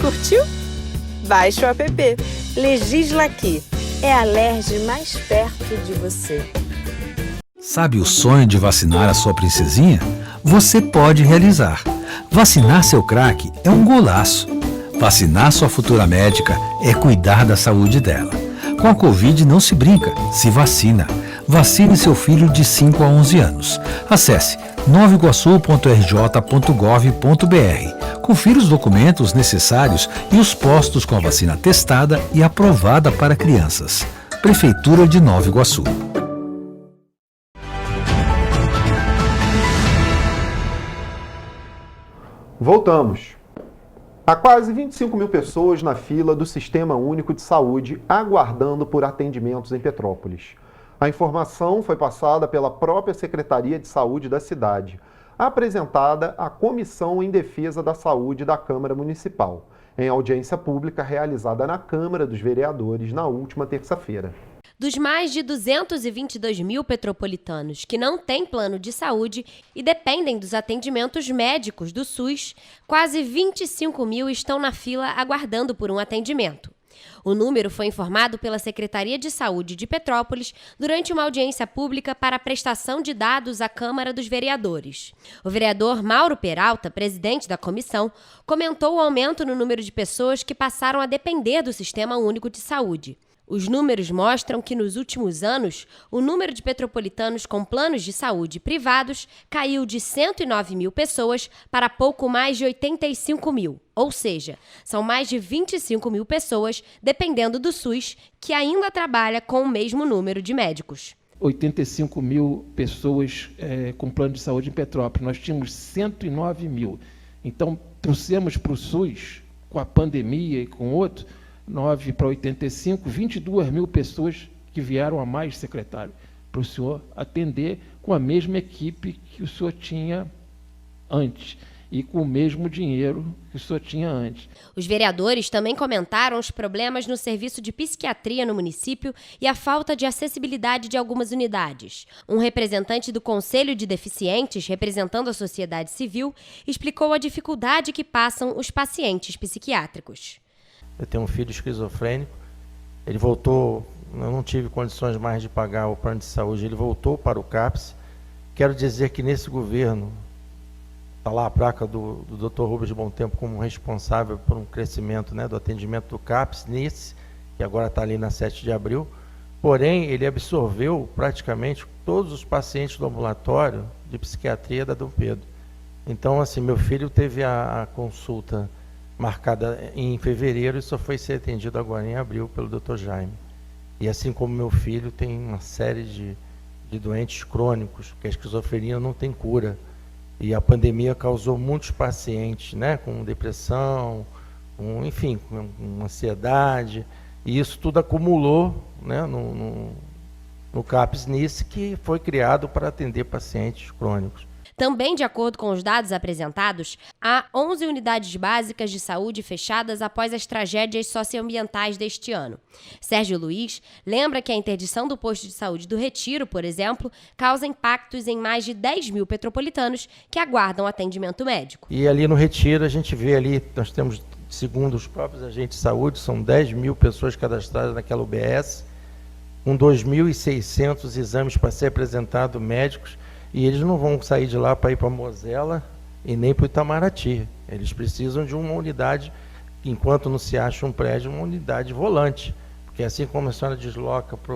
Curtiu? Baixe o app. Legisla Aqui. É a Alerj mais perto de você. Sabe o sonho de vacinar a sua princesinha? Você pode realizar. Vacinar seu craque é um golaço. Vacinar sua futura médica é cuidar da saúde dela. Com a Covid não se brinca, se vacina. Vacine seu filho de 5 a 11 anos. Acesse novaiguaçu.rj.gov.br. Confira os documentos necessários e os postos com a vacina testada e aprovada para crianças. Prefeitura de Nova Iguaçu. Voltamos. Há quase 25 mil pessoas na fila do Sistema Único de Saúde aguardando por atendimentos em Petrópolis. A informação foi passada pela própria Secretaria de Saúde da cidade, apresentada à Comissão em Defesa da Saúde da Câmara Municipal, em audiência pública realizada na Câmara dos Vereadores na última terça-feira. Dos mais de 222 mil petropolitanos que não têm plano de saúde e dependem dos atendimentos médicos do SUS, quase 25 mil estão na fila aguardando por um atendimento. O número foi informado pela Secretaria de Saúde de Petrópolis durante uma audiência pública para a prestação de dados à Câmara dos Vereadores. O vereador Mauro Peralta, presidente da comissão, comentou o aumento no número de pessoas que passaram a depender do Sistema Único de Saúde. Os números mostram que, nos últimos anos, o número de petropolitanos com planos de saúde privados caiu de 109 mil pessoas para pouco mais de 85 mil. Ou seja, são mais de 25 mil pessoas dependendo do SUS, que ainda trabalha com o mesmo número de médicos. 85 mil pessoas com plano de saúde em Petrópolis. Nós tínhamos 109 mil. Então, trouxemos para o SUS, com a pandemia e com outro, 9 para 85, 22 mil pessoas que vieram a mais, secretário, para o senhor atender com a mesma equipe que o senhor tinha antes e com o mesmo dinheiro que o senhor tinha antes. Os vereadores também comentaram os problemas no serviço de psiquiatria no município e a falta de acessibilidade de algumas unidades. Um representante do Conselho de Deficientes, representando a sociedade civil, explicou a dificuldade que passam os pacientes psiquiátricos. Eu tenho um filho esquizofrênico, ele voltou, eu não tive condições mais de pagar o plano de saúde, ele voltou para o CAPS. Quero dizer que nesse governo, está lá a placa do Dr. Rubens Bom Tempo como responsável por um crescimento, né, do atendimento do CAPS, nesse, que agora está ali na 7 de abril, porém ele absorveu praticamente todos os pacientes do ambulatório de psiquiatria da Dom Pedro. Então, assim, meu filho teve a consulta marcada em fevereiro e só foi ser atendido agora em abril pelo Dr. Jaime. E assim como meu filho, tem uma série de doentes crônicos, porque a esquizofrenia não tem cura. E a pandemia causou muitos pacientes, né, com depressão, enfim, com ansiedade, e isso tudo acumulou, né, no CAPS NICE, que foi criado para atender pacientes crônicos. Também, de acordo com os dados apresentados, há 11 unidades básicas de saúde fechadas após as tragédias socioambientais deste ano. Sérgio Luiz lembra que a interdição do posto de saúde do Retiro, por exemplo, causa impactos em mais de 10 mil petropolitanos que aguardam atendimento médico. E ali no Retiro, a gente vê ali, nós temos, segundo os próprios agentes de saúde, são 10 mil pessoas cadastradas naquela UBS, com 2.600 exames para ser apresentado médicos, e eles não vão sair de lá para ir para Mosela e nem para o Itamaraty. Eles precisam de uma unidade, enquanto não se acha um prédio, uma unidade volante. Porque assim como a senhora desloca para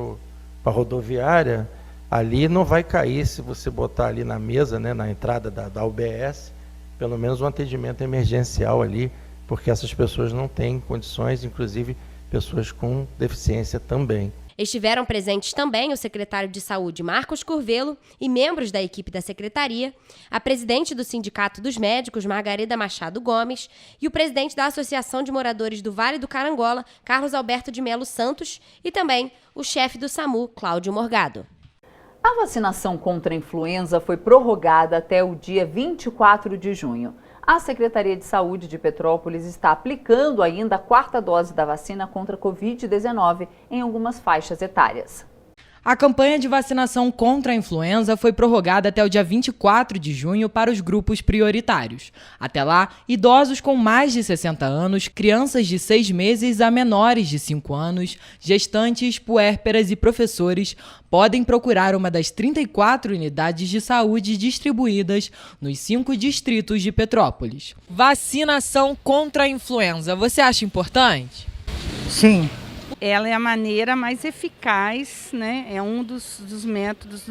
a rodoviária, ali não vai cair se você botar ali na mesa, né, na entrada da UBS, pelo menos um atendimento emergencial ali, porque essas pessoas não têm condições, inclusive pessoas com deficiência também. Estiveram presentes também o secretário de Saúde, Marcos Curvelo, e membros da equipe da secretaria, a presidente do Sindicato dos Médicos, Margarida Machado Gomes, e o presidente da Associação de Moradores do Vale do Carangola, Carlos Alberto de Melo Santos, e também o chefe do SAMU, Cláudio Morgado. A vacinação contra a influenza foi prorrogada até o dia 24 de junho. A Secretaria de Saúde de Petrópolis está aplicando ainda a 4ª dose da vacina contra a Covid-19 em algumas faixas etárias. A campanha de vacinação contra a influenza foi prorrogada até o dia 24 de junho para os grupos prioritários. Até lá, idosos com mais de 60 anos, crianças de 6 meses a menores de 5 anos, gestantes, puérperas e professores podem procurar uma das 34 unidades de saúde distribuídas nos 5 distritos de Petrópolis. Vacinação contra a influenza, você acha importante? Sim. Ela é a maneira mais eficaz, né? É um dos métodos,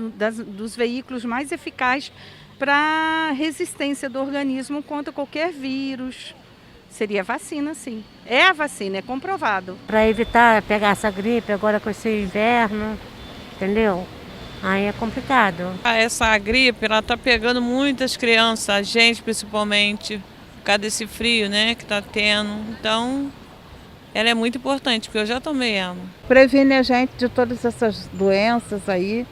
dos veículos mais eficazes para a resistência do organismo contra qualquer vírus. Seria a vacina, sim. É a vacina, é comprovado. Para evitar pegar essa gripe agora com esse inverno, entendeu? Aí é complicado. Essa gripe, ela tá pegando muitas crianças, a gente principalmente, por causa desse frio, né, que tá tendo. Então, ela é muito importante, porque eu já tomei ela. Previne a gente de todas essas doenças aí.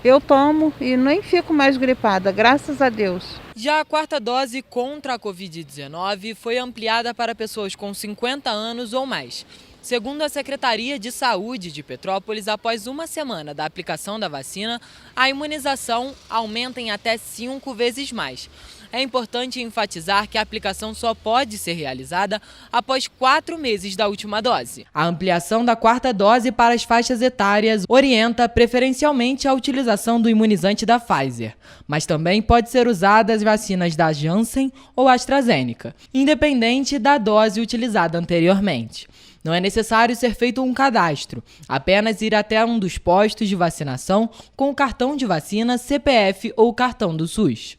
Eu tomo e nem fico mais gripada, graças a Deus. Já a 4ª dose contra a Covid-19 foi ampliada para pessoas com 50 anos ou mais. Segundo a Secretaria de Saúde de Petrópolis, após uma semana da aplicação da vacina, a imunização aumenta em até 5 vezes mais. É importante enfatizar que a aplicação só pode ser realizada após 4 meses da última dose. A ampliação da 4ª dose para as faixas etárias orienta preferencialmente a utilização do imunizante da Pfizer, mas também pode ser usada as vacinas da Janssen ou AstraZeneca, independente da dose utilizada anteriormente. Não é necessário ser feito um cadastro, apenas ir até um dos postos de vacinação com o cartão de vacina, CPF ou cartão do SUS.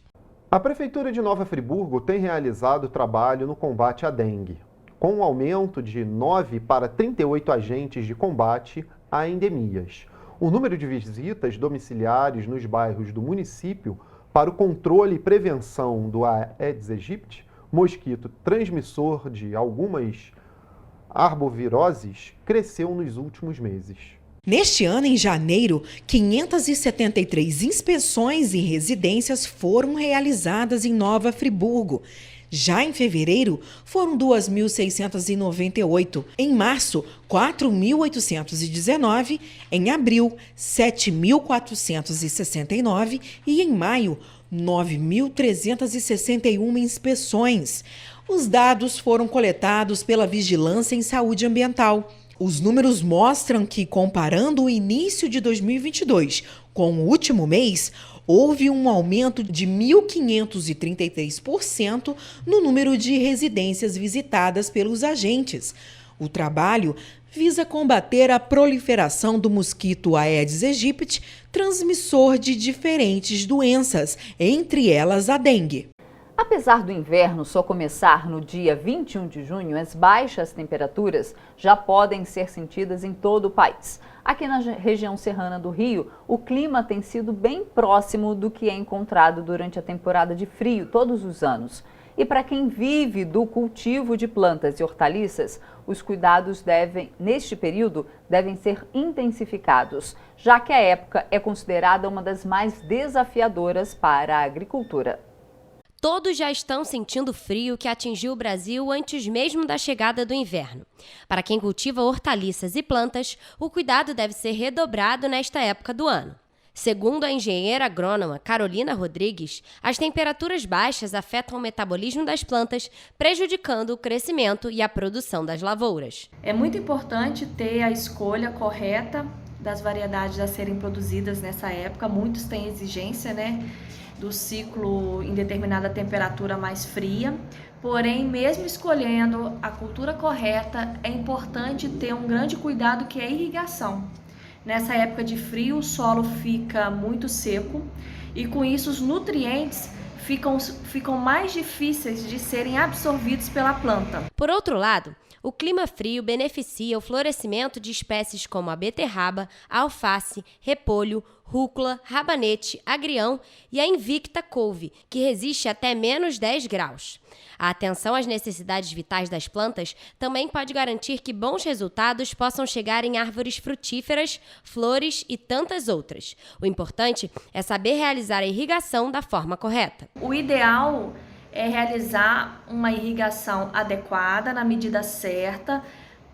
A Prefeitura de Nova Friburgo tem realizado trabalho no combate à dengue, com um aumento de 9 para 38 agentes de combate a endemias. O número de visitas domiciliares nos bairros do município para o controle e prevenção do Aedes aegypti, mosquito transmissor de algumas arboviroses, cresceu nos últimos meses. Neste ano, em janeiro, 573 inspeções em residências foram realizadas em Nova Friburgo. Já em fevereiro, foram 2.698. Em março, 4.819. Em abril, 7.469. E em maio, 9.361 inspeções. Os dados foram coletados pela Vigilância em Saúde Ambiental. Os números mostram que, comparando o início de 2022 com o último mês, houve um aumento de 1.533% no número de residências visitadas pelos agentes. O trabalho visa combater a proliferação do mosquito Aedes aegypti, transmissor de diferentes doenças, entre elas a dengue. Apesar do inverno só começar no dia 21 de junho, as baixas temperaturas já podem ser sentidas em todo o país. Aqui na região serrana do Rio, o clima tem sido bem próximo do que é encontrado durante a temporada de frio todos os anos. E para quem vive do cultivo de plantas e hortaliças, os cuidados neste período devem ser intensificados, já que a época é considerada uma das mais desafiadoras para a agricultura. Todos já estão sentindo o frio que atingiu o Brasil antes mesmo da chegada do inverno. Para quem cultiva hortaliças e plantas, o cuidado deve ser redobrado nesta época do ano. Segundo a engenheira agrônoma Carolina Rodrigues, as temperaturas baixas afetam o metabolismo das plantas, prejudicando o crescimento e a produção das lavouras. É muito importante ter a escolha correta das variedades a serem produzidas nessa época. Muitos têm exigência, do ciclo em determinada temperatura mais fria, porém, mesmo escolhendo a cultura correta, é importante ter um grande cuidado que é a irrigação. Nessa época de frio, o solo fica muito seco e com isso os nutrientes ficam mais difíceis de serem absorvidos pela planta. Por outro lado, o clima frio beneficia o florescimento de espécies como a beterraba, a alface, repolho, rúcula, rabanete, agrião e a invicta couve, que resiste até menos 10 graus. A atenção às necessidades vitais das plantas também pode garantir que bons resultados possam chegar em árvores frutíferas, flores e tantas outras. O importante é saber realizar a irrigação da forma correta. O ideal é realizar uma irrigação adequada, na medida certa,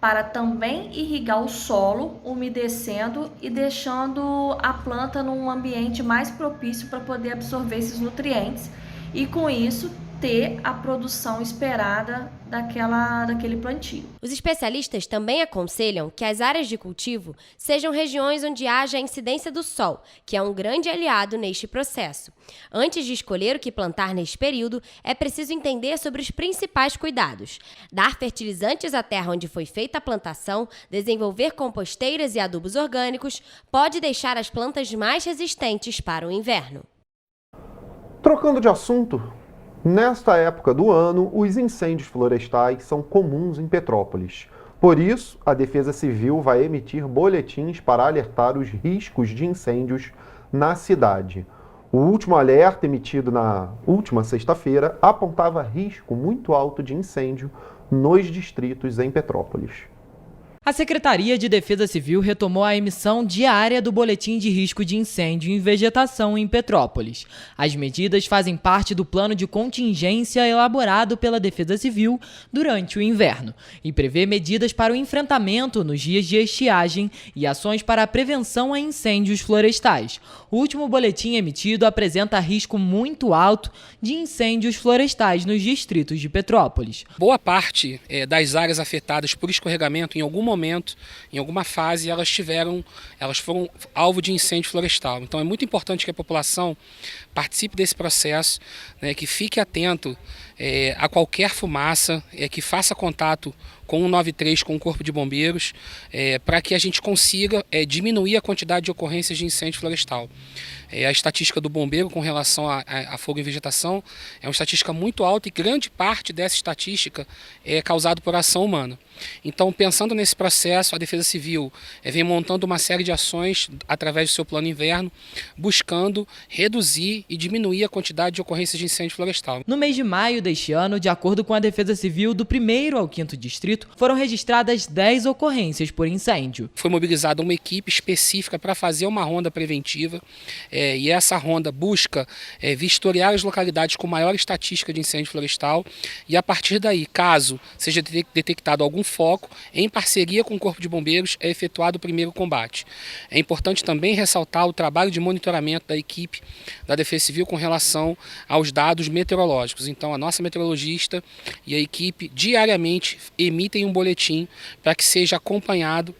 para também irrigar o solo, umedecendo e deixando a planta num ambiente mais propício para poder absorver esses nutrientes e, com isso, ter a produção esperada daquele plantio. Os especialistas também aconselham que as áreas de cultivo sejam regiões onde haja a incidência do sol, que é um grande aliado neste processo. Antes de escolher o que plantar neste período, é preciso entender sobre os principais cuidados: dar fertilizantes à terra onde foi feita a plantação, desenvolver composteiras e adubos orgânicos, pode deixar as plantas mais resistentes para o inverno. Trocando de assunto, nesta época do ano, os incêndios florestais são comuns em Petrópolis. Por isso, a Defesa Civil vai emitir boletins para alertar os riscos de incêndios na cidade. O último alerta, emitido na última sexta-feira, apontava risco muito alto de incêndio nos distritos em Petrópolis. A Secretaria de Defesa Civil retomou a emissão diária do Boletim de Risco de Incêndio em Vegetação em Petrópolis. As medidas fazem parte do plano de contingência elaborado pela Defesa Civil durante o inverno e prevê medidas para o enfrentamento nos dias de estiagem e ações para a prevenção a incêndios florestais. O último boletim emitido apresenta risco muito alto de incêndios florestais nos distritos de Petrópolis. Boa parte das áreas afetadas por escorregamento em algum momento, em alguma fase, elas foram alvo de incêndio florestal. Então é muito importante que a população participe desse processo, né, que fique atento a qualquer fumaça, que faça contato com o 193, com o Corpo de Bombeiros, para que a gente consiga diminuir a quantidade de ocorrências de incêndio florestal. A estatística do bombeiro com relação a fogo em vegetação é uma estatística muito alta e grande parte dessa estatística é causada por ação humana. Então, pensando nesse processo, a Defesa Civil vem montando uma série de ações através do seu plano inverno, buscando reduzir e diminuir a quantidade de ocorrências de incêndio florestal. No mês de maio deste ano, de acordo com a Defesa Civil, do 1º ao 5º distrito, foram registradas 10 ocorrências por incêndio. Foi mobilizada uma equipe específica para fazer uma ronda preventiva e essa ronda busca vistoriar as localidades com maior estatística de incêndio florestal e, a partir daí, caso seja detectado algum foco, em parceria com o Corpo de Bombeiros, é efetuado o primeiro combate. É importante também ressaltar o trabalho de monitoramento da equipe da Defesa Civil com relação aos dados meteorológicos. Então, a nossa meteorologista e a equipe diariamente emitem um boletim para que seja acompanhado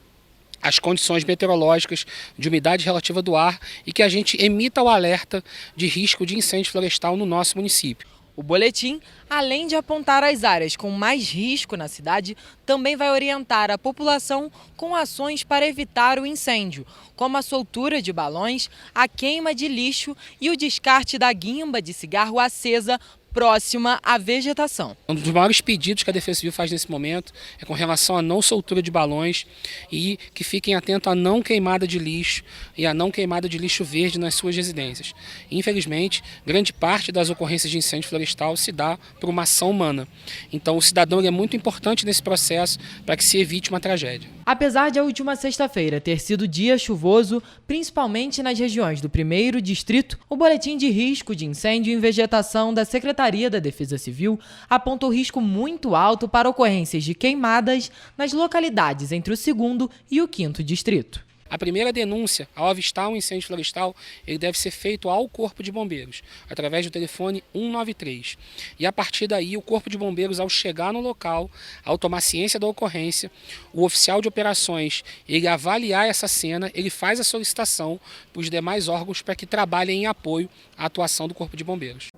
as condições meteorológicas de umidade relativa do ar e que a gente emita o alerta de risco de incêndio florestal no nosso município. O boletim, além de apontar as áreas com mais risco na cidade, também vai orientar a população com ações para evitar o incêndio, como a soltura de balões, a queima de lixo e o descarte da guimba de cigarro acesa próxima à vegetação. Um dos maiores pedidos que a Defesa Civil faz nesse momento é com relação à não soltura de balões e que fiquem atentos à não queimada de lixo e à não queimada de lixo verde nas suas residências. Infelizmente, grande parte das ocorrências de incêndio florestal se dá por uma ação humana. Então o cidadão é muito importante nesse processo para que se evite uma tragédia. Apesar de a última sexta-feira ter sido dia chuvoso, principalmente nas regiões do 1º distrito, o boletim de risco de incêndio em vegetação da Secretaria da Defesa Civil aponta o risco muito alto para ocorrências de queimadas nas localidades entre o 2º e o 5º distrito. A primeira denúncia, ao avistar um incêndio florestal, ele deve ser feito ao Corpo de Bombeiros, através do telefone 193. E a partir daí, o Corpo de Bombeiros, ao chegar no local, ao tomar ciência da ocorrência, o oficial de operações, ele avaliar essa cena, ele faz a solicitação para os demais órgãos para que trabalhem em apoio à atuação do Corpo de Bombeiros.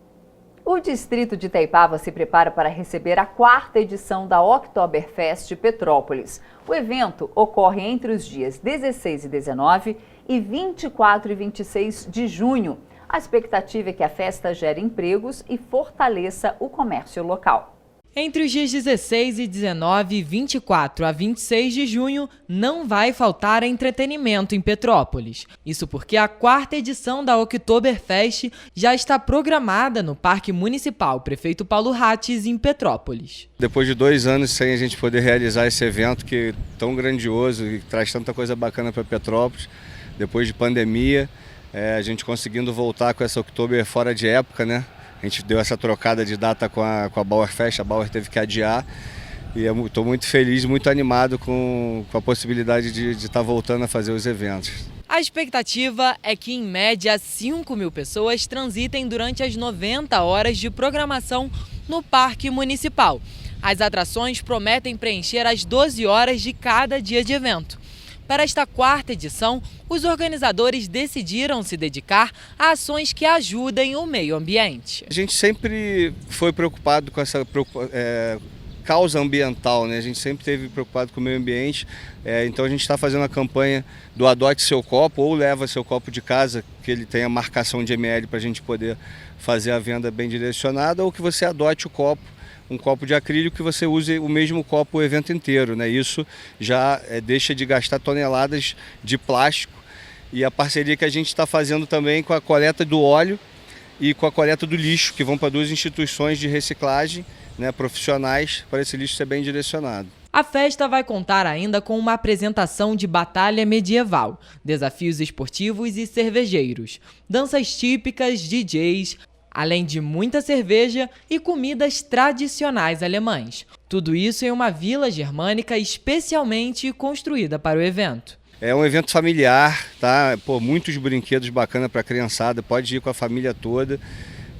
O distrito de Itaipava se prepara para receber a 4ª edição da Oktoberfest Petrópolis. O evento ocorre entre os dias 16 e 19 e 24 e 26 de junho. A expectativa é que a festa gere empregos e fortaleça o comércio local. Entre os dias 16 e 19, 24 a 26 de junho, não vai faltar entretenimento em Petrópolis. Isso porque a 4ª edição da Oktoberfest já está programada no Parque Municipal Prefeito Paulo Rattis, em Petrópolis. Depois de 2 anos sem a gente poder realizar esse evento que é tão grandioso e traz tanta coisa bacana para Petrópolis, depois de pandemia, a gente conseguindo voltar com essa Oktober fora de época, né? A gente deu essa trocada de data com a Bauerfest, a Bauer teve que adiar e eu estou muito feliz, muito animado com a possibilidade de estar voltando a fazer os eventos. A expectativa é que, em média, 5.000 pessoas transitem durante as 90 horas de programação no Parque Municipal. As atrações prometem preencher as 12 horas de cada dia de evento. Para esta 4ª edição, os organizadores decidiram se dedicar a ações que ajudem o meio ambiente. A gente sempre foi preocupado com essa causa ambiental, né? A gente sempre esteve preocupado com o meio ambiente, então a gente está fazendo a campanha do Adote Seu Copo ou Leva Seu Copo de Casa, que ele tenha marcação de ml para a gente poder fazer a venda bem direcionada, ou que você adote o copo, um copo de acrílico, que você use o mesmo copo o evento inteiro, né? Isso já deixa de gastar toneladas de plástico, e a parceria que a gente está fazendo também com a coleta do óleo e com a coleta do lixo, que vão para 2 instituições de reciclagem, né, profissionais, para esse lixo ser bem direcionado. A festa vai contar ainda com uma apresentação de batalha medieval, desafios esportivos e cervejeiros, danças típicas, DJs, além de muita cerveja e comidas tradicionais alemãs. Tudo isso em uma vila germânica especialmente construída para o evento. É um evento familiar, tá? Pô, muitos brinquedos bacanas para a criançada, pode ir com a família toda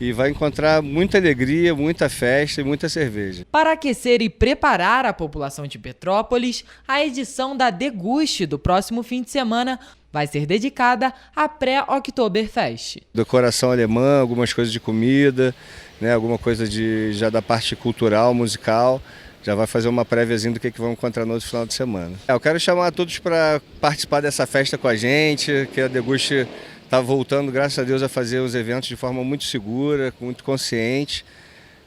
e vai encontrar muita alegria, muita festa e muita cerveja. Para aquecer e preparar a população de Petrópolis, a edição da Deguste do próximo fim de semana vai ser dedicada à pré-Oktoberfest. Decoração alemã, algumas coisas de comida, né, alguma coisa já da parte cultural, musical. Já vai fazer uma préviazinha do que vamos encontrar no outro final de semana. Eu quero chamar todos para participar dessa festa com a gente, que a Deguste está voltando, graças a Deus, a fazer os eventos de forma muito segura, muito consciente.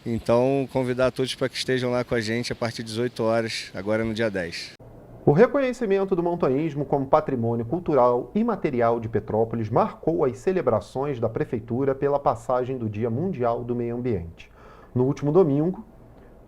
Então, convidar todos para que estejam lá com a gente a partir de 18 horas, agora no dia 10. O reconhecimento do montanhismo como patrimônio cultural e material de Petrópolis marcou as celebrações da Prefeitura pela passagem do Dia Mundial do Meio Ambiente. No último domingo,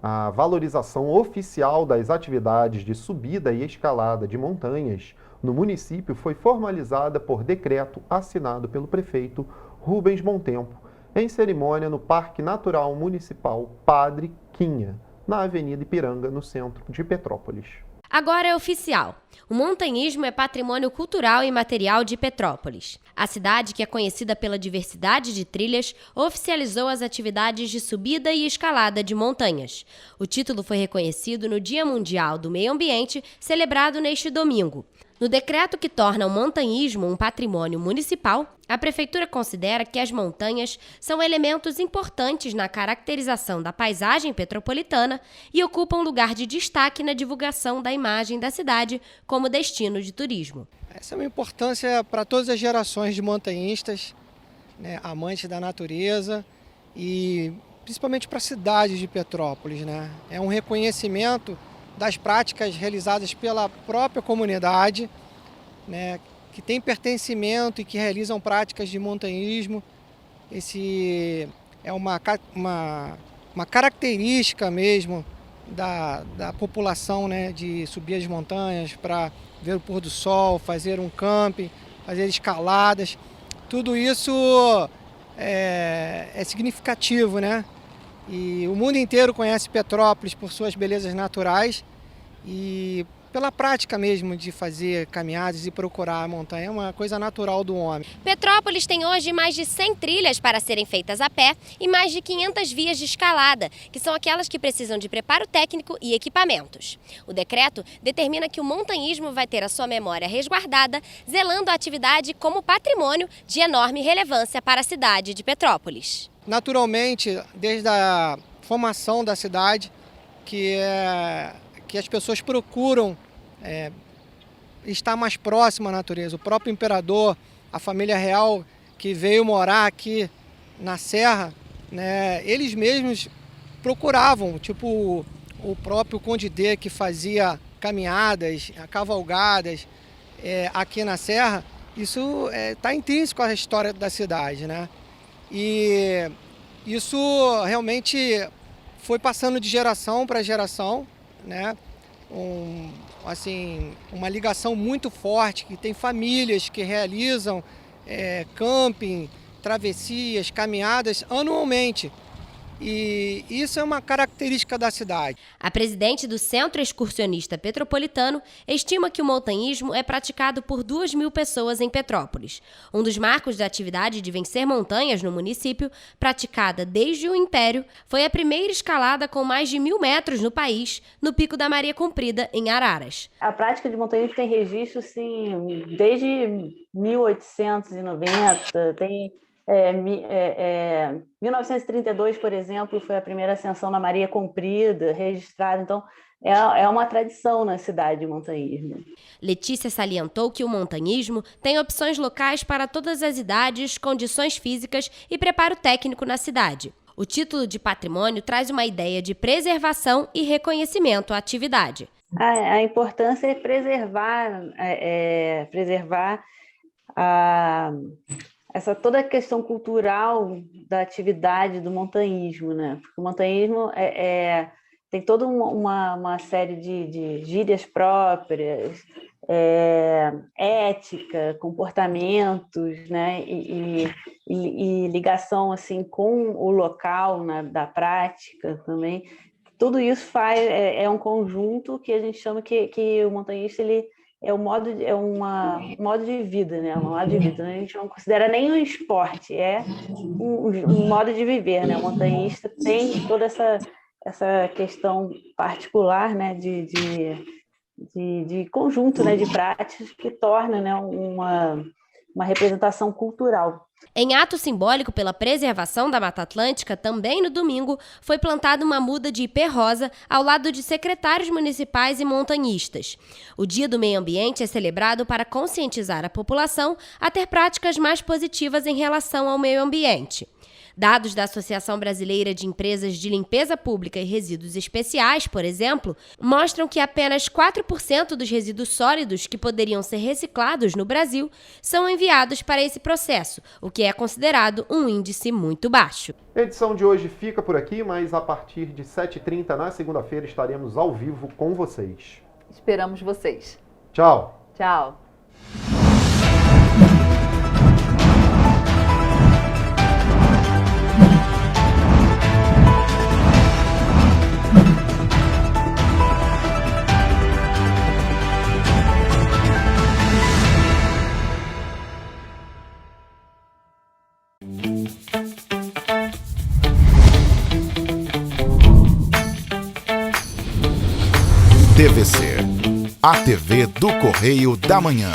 a valorização oficial das atividades de subida e escalada de montanhas no município foi formalizada por decreto assinado pelo prefeito Rubens Montempo, em cerimônia no Parque Natural Municipal Padre Quinha, na Avenida Ipiranga, no centro de Petrópolis. Agora é oficial. O montanhismo é patrimônio cultural e material de Petrópolis. A cidade, que é conhecida pela diversidade de trilhas, oficializou as atividades de subida e escalada de montanhas. O título foi reconhecido no Dia Mundial do Meio Ambiente, celebrado neste domingo. No decreto que torna o montanhismo um patrimônio municipal, a Prefeitura considera que as montanhas são elementos importantes na caracterização da paisagem petropolitana e ocupam lugar de destaque na divulgação da imagem da cidade como destino de turismo. Essa é uma importância para todas as gerações de montanhistas, né, amantes da natureza e principalmente para a cidade de Petrópolis, né? É um reconhecimento das práticas realizadas pela própria comunidade, né, que tem pertencimento e que realizam práticas de montanhismo. Esse é uma característica mesmo da população, né, de subir as montanhas para ver o pôr do sol, fazer um camping, fazer escaladas. Tudo isso é significativo, né? E o mundo inteiro conhece Petrópolis por suas belezas naturais e pela prática mesmo de fazer caminhadas e procurar a montanha. É uma coisa natural do homem. Petrópolis tem hoje mais de 100 trilhas para serem feitas a pé e mais de 500 vias de escalada, que são aquelas que precisam de preparo técnico e equipamentos. O decreto determina que o montanhismo vai ter a sua memória resguardada, zelando a atividade como patrimônio de enorme relevância para a cidade de Petrópolis. Naturalmente, desde a formação da cidade, que as pessoas procuram estar mais próximo à natureza. O próprio imperador, a família real, que veio morar aqui na Serra, né, eles mesmos procuravam, tipo o próprio Conde D, que fazia caminhadas, cavalgadas aqui na Serra. Isso está intrínseco à história da cidade, né? E isso realmente foi passando de geração para geração, né? Uma ligação muito forte, que tem famílias que realizam camping, travessias, caminhadas anualmente. E isso é uma característica da cidade. A presidente do Centro Excursionista Petropolitano estima que o montanhismo é praticado por 2.000 pessoas em Petrópolis. Um dos marcos da atividade de vencer montanhas no município, praticada desde o Império, foi a primeira escalada com mais de 1.000 metros no país, no Pico da Maria Comprida, em Araras. A prática de montanhismo tem registro, sim, desde 1890, tem... 1932, por exemplo, foi a primeira ascensão na Maria Comprida registrada, então é uma tradição na cidade de montanhismo. Letícia salientou que o montanhismo tem opções locais para todas as idades, condições físicas e preparo técnico na cidade. O título de patrimônio traz uma ideia de preservação e reconhecimento à atividade. A importância é preservar toda a questão cultural da atividade do montanhismo, né? Porque o montanhismo tem toda uma série de gírias próprias, ética, comportamentos, né? E ligação assim com o local, né, da prática também. Tudo isso é um conjunto que a gente chama que o montanhista é um modo de vida, né? Um modo de vida. A gente não considera nem um esporte, é um modo de viver, né? O montanhista tem toda essa questão particular, né? De conjunto, né? De práticas que torna, né? uma representação cultural. Em ato simbólico pela preservação da Mata Atlântica, também no domingo, foi plantada uma muda de ipê rosa ao lado de secretários municipais e montanhistas. O Dia do Meio Ambiente é celebrado para conscientizar a população a ter práticas mais positivas em relação ao meio ambiente. Dados da Associação Brasileira de Empresas de Limpeza Pública e Resíduos Especiais, por exemplo, mostram que apenas 4% dos resíduos sólidos que poderiam ser reciclados no Brasil são enviados para esse processo, o que é considerado um índice muito baixo. A edição de hoje fica por aqui, mas a partir de 7h30 na segunda-feira estaremos ao vivo com vocês. Esperamos vocês. Tchau. Tchau. TVC, a TV do Correio da Manhã.